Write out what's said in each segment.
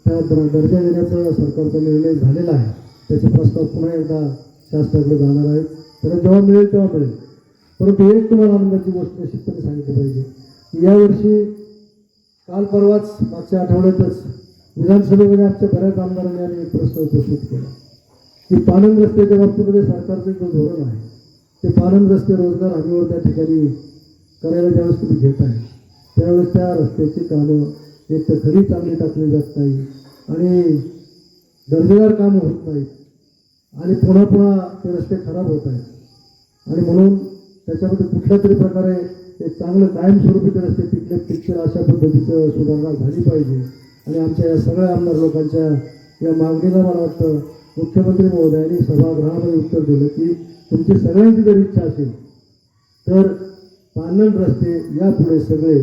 त्या दर्जा देण्याचा सरकारचा निर्णय झालेला आहे. त्याचे प्रस्ताव पुन्हा एकदा शासनाकडे जाणार आहेत. त्याला जेव्हा मिळेल तेव्हा मिळेल. परंतु एक तुम्हाला आनंदाची गोष्ट निश्चितपणे सांगितली पाहिजे की यावर्षी काल परवाच मागच्या आठवड्यातच विधानसभेमध्ये आमच्या बऱ्याच आमदारांनी आम्ही एक प्रश्न उपस्थित केला की पाणंद रस्त्याच्या बाबतीमध्ये सरकारचं जो धोरण आहे ते पाणंद रस्ते रोजगार हमीवर त्या ठिकाणी करायला ज्यावेळेस तुम्ही घेत आहे त्यावेळेस त्या रस्त्याची कामं एक तर खरी चांगली टाकली जात नाही आणि दर्जेदार कामं होत नाहीत आणि पुन्हा पुन्हा ते रस्ते खराब होत आहेत आणि म्हणून त्याच्यामध्ये कुठल्या तरी प्रकारे एक चांगलं कायमस्वरूपी ते रस्ते टिकतील अशा पद्धतीचं सुधारणा झाली पाहिजे. आणि आमच्या या सगळ्या आमदार लोकांच्या या मागणीला मला वाटतं मुख्यमंत्री महोदयांनी सभागृहामध्ये उत्तर दिलं की तुमची सगळ्यांची जर इच्छा असेल तर पाणंद रस्ते यापुढे सगळे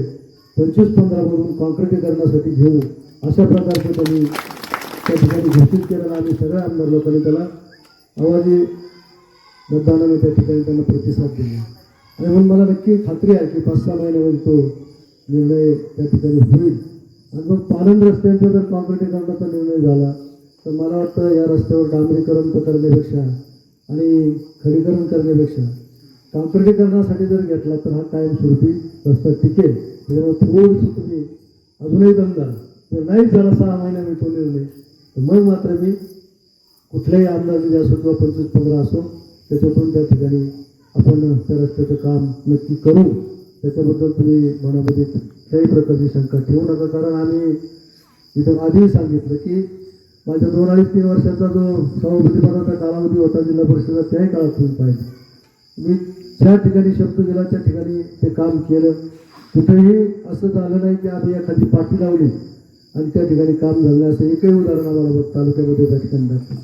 25-15 मधून कॉन्क्रिटीकरणासाठी घेऊ अशा प्रकारचं त्यांनी त्या ठिकाणी घोषित केलं. आम्ही सगळ्या आमदार लोकांनी त्याला आवाजी मतदानाने त्या ठिकाणी त्यांना प्रतिसाद दिला आणि म्हणून मला नक्की खात्री आहे की 5-6 महिन्यामध्ये तो निर्णय त्या ठिकाणी होईल. आणि मग पाणंद रस्त्यांचा जर कॉन्क्रिटीकरणाचा निर्णय झाला तर मला वाटतं या रस्त्यावर डांबरीकरण करण्यापेक्षा आणि खडीकरण करण्यापेक्षा कॉन्क्रिटीकरणासाठी जर घेतला तर हा कायमस्वरूपी रस्ता टिकेल. त्याच्यामुळे थोडंसं तुम्ही अजूनही दमदार जर नाही झाला 6 महिन्यामध्ये तो निर्णय तर मग मात्र मी कुठल्याही अंदाजे असो किंवा 25-15 असो त्याच्यातून त्या ठिकाणी आपण त्या रस्त्याचं काम नक्की करू. त्याच्याबद्दल तुम्ही मनामध्ये काही प्रकारची शंका ठेवू नका. कारण आम्ही इथं आधीही सांगितलं की माझ्या 2-2.5-3 वर्षाचा जो सभापतीपदाचा कालावधी होता जिल्हा परिषदेचा त्याही काळात तुम्ही पाहिजे मी ज्या ठिकाणी शब्द दिला त्या ठिकाणी ते काम केलं. कुठेही असं झालं नाही की आम्ही एखादी पाठी लावली आणि त्या ठिकाणी काम झालं असं एकही उदाहरण आम्हाला तालुक्यामध्ये त्या ठिकाणी दाखवलं.